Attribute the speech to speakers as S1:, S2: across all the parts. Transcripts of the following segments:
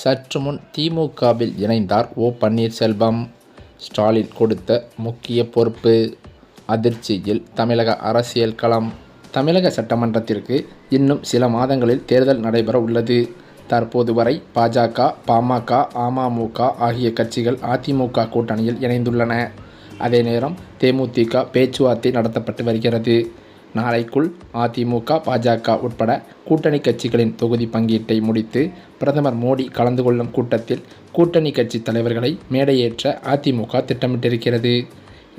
S1: சற்று முன் திமுகவில் இணைந்தார் ஓ. பன்னீர்செல்வம். ஸ்டாலின் கொடுத்த முக்கிய பொறுப்பு. அதிர்ச்சியில் தமிழக அரசியல் களம். தமிழக சட்டமன்றத்திற்கு இன்னும் சில மாதங்களில் தேர்தல் நடைபெற உள்ளது. தற்போது வரை பாஜக, பாமக, அமமுக ஆகிய கட்சிகள் அதிமுக கூட்டணியில் இணைந்துள்ளன. அதே நேரம் தேமுதிக பேச்சுவார்த்தை நடத்தப்பட்டு வருகிறது. நாளைக்குள் அதிமுக, பாஜக உட்பட கூட்டணி கட்சிகளின் தொகுதி பங்கீட்டை முடித்து பிரதமர் மோடி கலந்து கொள்ளும் கூட்டத்தில் கூட்டணி கட்சி தலைவர்களை மேடையேற்ற அதிமுக திட்டமிட்டிருக்கிறது.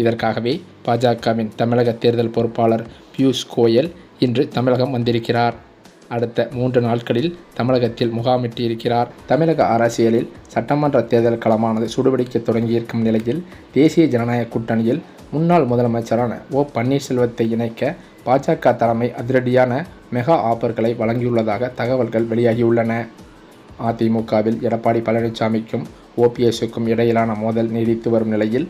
S1: இதற்காகவே பாஜகவின் தமிழக தேர்தல் பொறுப்பாளர் பியூஷ் கோயல் இன்று தமிழகம் வந்திருக்கிறார். அடுத்த 3 நாட்களில் தமிழகத்தில் முகாமிட்டிருக்கிறார். தமிழக அரசியலில் சட்டமன்ற தேர்தல் களமானது சுடுபிடிக்க தொடங்கியிருக்கும் நிலையில் தேசிய ஜனநாயக கூட்டணியில் முன்னாள் முதலமைச்சரான ஓ. பன்னீர்செல்வத்தை இணைக்க பாஜக தலைமை அதிரடியான மெகா ஆஃபர்களை வழங்கியுள்ளதாக தகவல்கள் வெளியாகியுள்ளன. அதிமுகவில் எடப்பாடி பழனிசாமிக்கும் ஓபிஎஸ்க்கும் இடையிலான மோதல் நீடித்து வரும் நிலையில்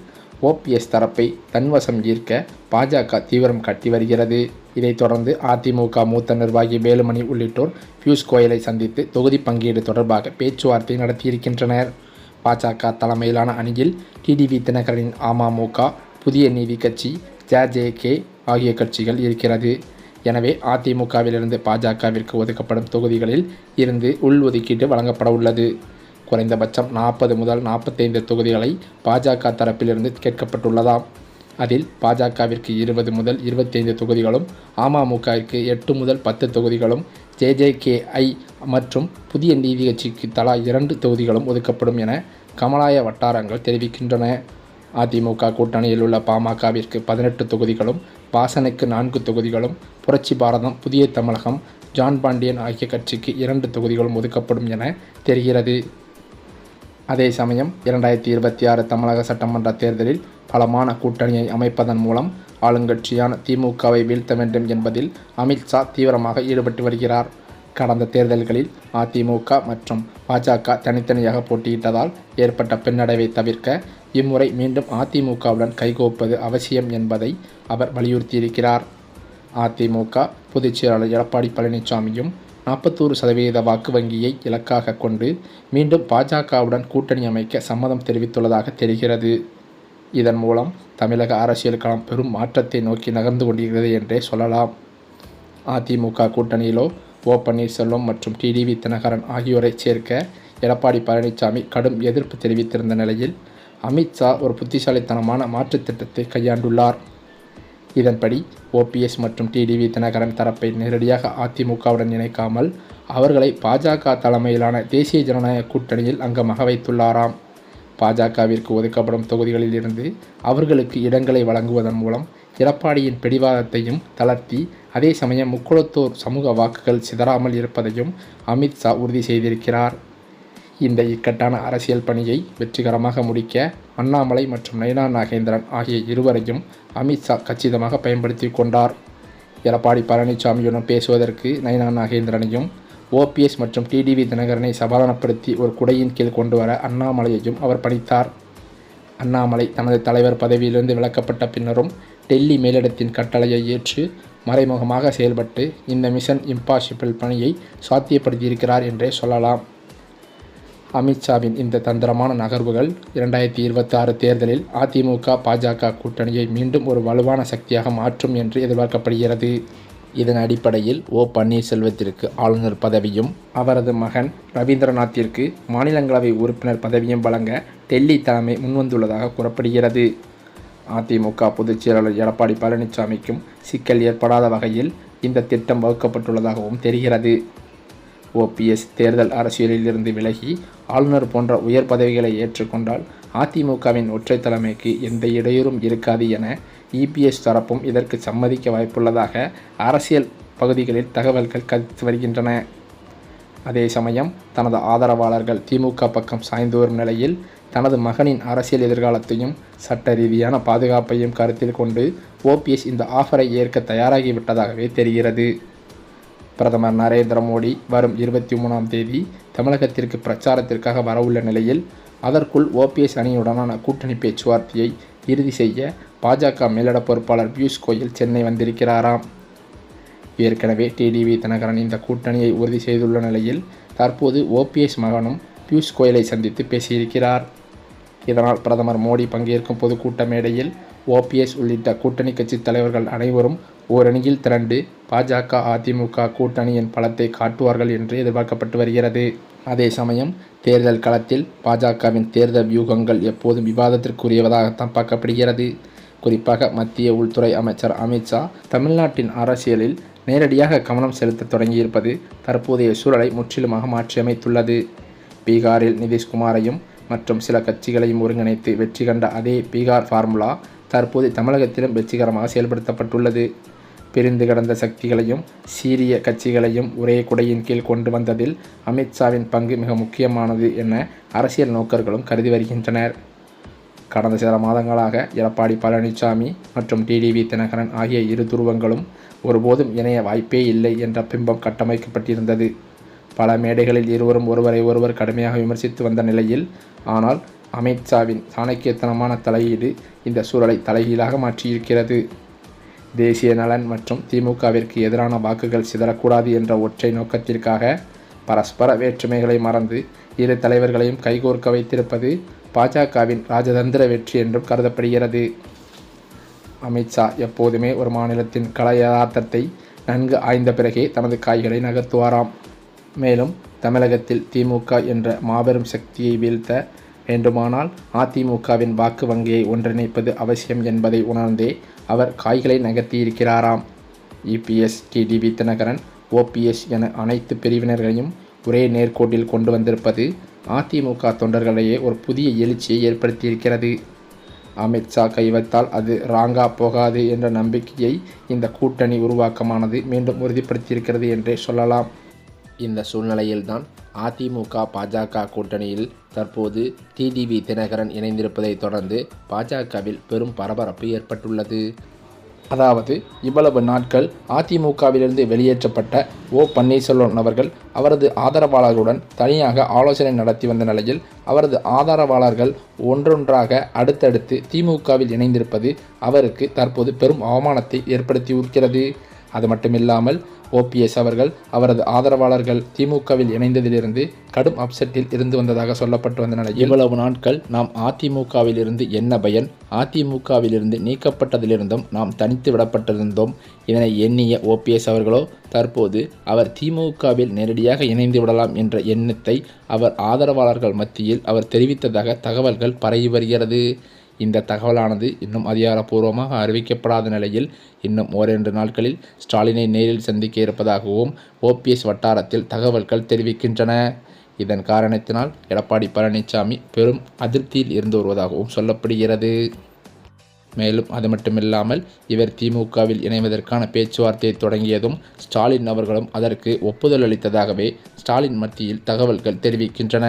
S1: ஓபிஎஸ் தரப்பை தன்வசம் ஈர்க்க பாஜக தீவிரம் காட்டி வருகிறது. இதைத் தொடர்ந்து அதிமுக மூத்த நிர்வாகி வேலுமணி உள்ளிட்டோர் பியூஷ் கோயலை சந்தித்து தொகுதி பங்கீடு தொடர்பாக பேச்சுவார்த்தை நடத்தியிருக்கின்றனர். பாஜக தலைமையிலான அணியில் டிடிவி தினகரனின் அமமுக, புதிய நீதி கட்சி, ஜே ஆகிய கட்சிகள் இருக்கிறது. எனவே அதிமுகவிலிருந்து பாஜகவிற்கு ஒதுக்கப்படும் தொகுதிகளில் இருந்து உள்ஒதுக்கீடு வழங்கப்பட உள்ளது. குறைந்தபட்சம் 40 முதல் 45 தொகுதிகளை பாஜக தரப்பிலிருந்து கேட்கப்பட்டுள்ளதாம். அதில் பாஜகவிற்கு 20 முதல் 25 தொகுதிகளும், அமமுகவிற்கு 8 முதல் 10 தொகுதிகளும், ஜேகேஐ மற்றும் புதிய நீதி கட்சிக்கு தலா 2 தொகுதிகளும் ஒதுக்கப்படும் என கமலாய வட்டாரங்கள் தெரிவிக்கின்றன. அதிமுக கூட்டணியில் உள்ள பாமகவிற்கு 18 தொகுதிகளும், வாசனுக்கு 4 தொகுதிகளும், புரட்சி பாரதம், புதிய தமிழகம், ஜான் பாண்டியன் ஆகிய கட்சிக்கு 2 தொகுதிகளும் ஒதுக்கப்படும் என தெரிகிறது. அதே சமயம் 2026 தமிழக சட்டமன்ற தேர்தலில் பலமான கூட்டணியை அமைப்பதன் மூலம் ஆளுங்கட்சியான திமுகவை வீழ்த்த வேண்டும் என்பதில் அமித்ஷா தீவிரமாக ஈடுபட்டு வருகிறார். கடந்த தேர்தல்களில் அதிமுக மற்றும் பாஜக தனித்தனியாக போட்டியிட்டதால் ஏற்பட்ட பின்னடைவை தவிர்க்க இம்முறை மீண்டும் அதிமுகவுடன் கைகோப்பது அவசியம் என்பதை அவர் வலியுறுத்தியிருக்கிறார். அதிமுக பொதுச் செயலாளர் எடப்பாடி பழனிசாமியும் 41% வாக்கு வங்கியை இலக்காக கொண்டு மீண்டும் பாஜகவுடன் கூட்டணி அமைக்க சம்மதம் தெரிவித்துள்ளதாக தெரிகிறது. இதன் மூலம் தமிழக அரசியல் களம் பெரும் மாற்றத்தை நோக்கி நகர்ந்து கொண்டிருக்கிறது என்றே சொல்லலாம். அதிமுக கூட்டணியிலோ ஓ. பன்னீர்செல்வம் மற்றும் டிடிவி தினகரன் ஆகியோரை சேர்க்க எடப்பாடி பழனிசாமி கடும் எதிர்ப்பு தெரிவித்திருந்த நிலையில் அமித்ஷா ஒரு புத்திசாலித்தனமான மாற்றுத் திட்டத்தை கையாண்டுள்ளார். இதன்படி ஓபிஎஸ் மற்றும் டிடிவி தினகரன் தரப்பை நேரடியாக அதிமுகவுடன் இணைக்காமல் அவர்களை பாஜக தலைமையிலான தேசிய ஜனநாயக கூட்டணியில் அங்கமாக வைத்துள்ளாராம். பாஜகவிற்கு ஒதுக்கப்படும் தொகுதிகளில் இருந்து அவர்களுக்கு இடங்களை வழங்குவதன் மூலம் எடப்பாடியின் பிடிவாதத்தையும் தளர்த்தி அதே சமயம் முக்குளத்தோர் சமூக வாக்குகள் சிதறாமல் இருப்பதையும் அமித்ஷா உறுதி செய்திருக்கிறார். இந்த இக்கட்டான அரசியல் பணியை வெற்றிகரமாக முடிக்க அண்ணாமலை மற்றும் நயினா நாகேந்திரன் ஆகிய இருவரையும் அமித்ஷா கச்சிதமாக பயன்படுத்தி கொண்டார். எடப்பாடி பழனிசாமியுடன் பேசுவதற்கு நயினா நாகேந்திரனையும், ஓபிஎஸ் மற்றும் டிடிவி தினகரனை சமாதானப்படுத்தி ஒரு குடையின் கீழ் கொண்டு வர அண்ணாமலையையும் அவர் பணித்தார். அண்ணாமலை தனது தலைவர் பதவியிலிருந்து விலக்கப்பட்ட பின்னரும் டெல்லி மேலிடத்தின் கட்டளையை ஏற்று மறைமுகமாக செயல்பட்டு இந்த மிஷன் இம்பாசிபிள் பணியை சாத்தியப்படுத்தியிருக்கிறார் என்றே சொல்லலாம். அமித்ஷாவின் இந்த தந்திரமான நகர்வுகள் 2026 தேர்தலில் அதிமுக, பாஜக கூட்டணியை மீண்டும் ஒரு வலுவான சக்தியாக மாற்றும் என்று எதிர்பார்க்கப்படுகிறது. இதன் அடிப்படையில் ஓ. பன்னீர்செல்வத்திற்கு ஆளுநர் பதவியும், அவரது மகன் ரவீந்திரநாத்திற்கு மாநிலங்களவை உறுப்பினர் பதவியும் வழங்க டெல்லி தலைமை முன்வந்துள்ளதாக கூறப்படுகிறது. அதிமுக பொதுச் செயலாளர் எடப்பாடி பழனிசாமிக்கும் சிக்கல் ஏற்படாத வகையில் இந்த திட்டம் வகுக்கப்பட்டுள்ளதாகவும் தெரிகிறது. ஓபிஎஸ் தேர்தல் அரசியலில் இருந்து விலகி ஆளுநர் போன்ற உயர் பதவிகளை ஏற்றுக்கொண்டால் அதிமுகவின் ஒற்றை தலைமைக்கு எந்த இடையூறும் இருக்காது என இபிஎஸ் தரப்பும் இதற்கு சம்மதிக்க வாய்ப்புள்ளதாக அரசியல் பகுதிகளில் தகவல்கள் கருத்து வருகின்றன. அதே சமயம் தனது ஆதரவாளர்கள் திமுக பக்கம் சாய்ந்து வரும் நிலையில் தனது மகனின் அரசியல் எதிர்காலத்தையும் சட்ட ரீதியான பாதுகாப்பையும் கருத்தில் கொண்டு ஓபிஎஸ் இந்த ஆஃபரை ஏற்க தயாராகிவிட்டதாகவே தெரிகிறது. பிரதமர் நரேந்திர மோடி வரும் 23ஆம் தேதி தமிழகத்திற்கு பிரச்சாரத்திற்காக வரவுள்ள நிலையில் அதற்குள் ஓபிஎஸ் அணியுடனான கூட்டணி பேச்சுவார்த்தையை இறுதி செய்ய பாஜக மேலிட பொறுப்பாளர் பியூஷ் கோயல் சென்னை வந்திருக்கிறாராம். ஏற்கனவே டிடிவி தினகரன் இந்த கூட்டணியை உறுதி செய்துள்ள நிலையில் தற்போது ஓபிஎஸ் மகனும் பியூஷ் கோயலை சந்தித்து பேசியிருக்கிறார். இதனால் பிரதமர் மோடி பங்கேற்கும் பொதுக்கூட்ட மேடையில் ஓபிஎஸ் உள்ளிட்ட கூட்டணி கட்சி தலைவர்கள் அனைவரும் ஓரணியில் திரண்டு பாஜக அதிமுக கூட்டணியின் பலத்தை காட்டுவார்கள் என்று எதிர்பார்க்கப்பட்டு வருகிறது. அதே சமயம் தேர்தல் களத்தில் பாஜகவின் தேர்தல் வியூகங்கள் எப்போதும் விவாதத்திற்குரியவதாகத்தான் பார்க்கப்படுகிறது. குறிப்பாக மத்திய உள்துறை அமைச்சர் அமித்ஷா தமிழ்நாட்டின் அரசியலில் நேரடியாக கவனம் செலுத்த தொடங்கியிருப்பது தற்போதைய சூழலை முற்றிலுமாக மாற்றியமைத்துள்ளது. பீகாரில் நிதிஷ்குமாரையும் மற்றும் சில கட்சிகளையும் ஒருங்கிணைத்து வெற்றி கண்ட அதே பீகார் ஃபார்முலா தற்போது தமிழகத்திலும் வெற்றிகரமாக செயல்படுத்தப்பட்டுள்ளது. பிரிந்து கிடந்த சக்திகளையும் சீரிய கட்சிகளையும் ஒரே குடையின் கீழ் கொண்டு வந்ததில் அமித்ஷாவின் பங்கு மிக முக்கியமானது என அரசியல் நோக்கர்களும் கருதி வருகின்றனர். கடந்த சில மாதங்களாக எடப்பாடி பழனிசாமி மற்றும் டிடிவி தினகரன் ஆகிய இரு துருவங்களும் ஒருபோதும் இணைய வாய்ப்பே இல்லை என்ற பிம்பம் கட்டமைக்கப்பட்டிருந்தது. பல மேடைகளில் இருவரும் ஒருவரை ஒருவர் கடுமையாக விமர்சித்து வந்த நிலையில், ஆனால் அமித்ஷாவின் சாணக்கியத்தனமான தலையீடு இந்த சூழலை தலைகீழாக மாற்றியிருக்கிறது. தேசிய நலன் மற்றும் திமுகவிற்கு எதிரான வாக்குகள் சிதறக்கூடாது என்ற ஒற்றை நோக்கத்திற்காக பரஸ்பர வேற்றுமைகளை மறந்து இரு தலைவர்களையும் கைகோர்க்க வைத்திருப்பது பாஜகவின் ராஜதந்திர வெற்றி என்றும் கருதப்படுகிறது. அமித்ஷா எப்போதுமே ஒரு மாநிலத்தின் கள யதார்த்தத்தை நன்கு ஆய்ந்த பிறகே தனது காய்களை நகர்த்துவாராம். மேலும் தமிழகத்தில் திமுக என்ற மாபெரும் சக்தியை வீழ்த்த வேண்டுமானால் அதிமுகவின் வாக்கு வங்கியை ஒன்றிணைப்பது அவசியம் என்பதை உணர்ந்தே அவர் காய்களை நகர்த்தியிருக்கிறாராம். இபிஎஸ், டிடிவி தினகரன், ஓபிஎஸ் என அனைத்து பிரிவினர்களையும் ஒரே நேர்கோட்டில் கொண்டு வந்திருப்பது அதிமுக தொண்டர்களிடையே ஒரு புதிய எழுச்சியை ஏற்படுத்தியிருக்கிறது. அமித்ஷா கைவத்தால் அது ராங்கா போகாது என்ற நம்பிக்கையை இந்த கூட்டணி உருவாக்கமானது மீண்டும் உறுதிப்படுத்தியிருக்கிறது என்றே சொல்லலாம். இந்த சூழ்நிலையில்தான் அதிமுக பாஜக கூட்டணியில் தற்போது டிடிவி தினகரன் இணைந்திருப்பதை தொடர்ந்து பாஜகவில் பெரும் பரபரப்பு ஏற்பட்டுள்ளது. அதாவது, இவ்வளவு நாட்கள் அதிமுகவிலிருந்து வெளியேற்றப்பட்ட ஓ பன்னீர்செல்வம் அவர்கள் அவரது ஆதரவாளர்களுடன் தனியாக ஆலோசனை நடத்தி வந்த நிலையில் அவரது ஆதரவாளர்கள் ஒன்றொன்றாக அடுத்தடுத்து திமுகவில் இணைந்திருப்பது அவருக்கு தற்போது பெரும் அவமானத்தை ஏற்படுத்தியிருக்கிறது. அது மட்டுமில்லாமல் ஓபிஎஸ் அவர்கள் அவரது ஆதரவாளர்கள் திமுகவில் இணைந்ததிலிருந்து கடும் அப்செட்டில் இருந்து வந்ததாக சொல்லப்பட்டு வந்த நிலையில், இவ்வளவு நாட்கள் நாம் அதிமுகவில் இருந்து என்ன பயன், அதிமுகவிலிருந்து நீக்கப்பட்டதிலிருந்தும் நாம் தனித்து விடப்பட்டிருந்தோம். இதனை எண்ணிய ஓபிஎஸ் அவர்களோ தற்போது அவர் திமுகவில் நேரடியாக இணைந்து விடலாம் என்ற எண்ணத்தை அவர் ஆதரவாளர்கள் மத்தியில் அவர் தெரிவித்ததாக தகவல்கள் பரவி வருகிறது. இந்த தகவலானது இன்னும் அதிகாரப்பூர்வமாக அறிவிக்கப்படாத நிலையில் இன்னும் ஓரிரண்டு நாட்களில் ஸ்டாலினை நேரில் சந்திக்க இருப்பதாகவும் ஓபிஎஸ் வட்டாரத்தில் தகவல்கள் தெரிவிக்கின்றன. இதன் காரணத்தினால் எடப்பாடி பழனிசாமி பெரும் அதிருப்தியில் இருந்து வருவதாகவும் சொல்லப்படுகிறது. மேலும் அது மட்டுமில்லாமல் இவர் திமுகவில் இணைவதற்கான பேச்சுவார்த்தையை தொடங்கியதும் ஸ்டாலின் அவர்களும் அதற்கு ஒப்புதல் அளித்ததாகவே ஸ்டாலின் மத்தியில் தகவல்கள் தெரிவிக்கின்றன.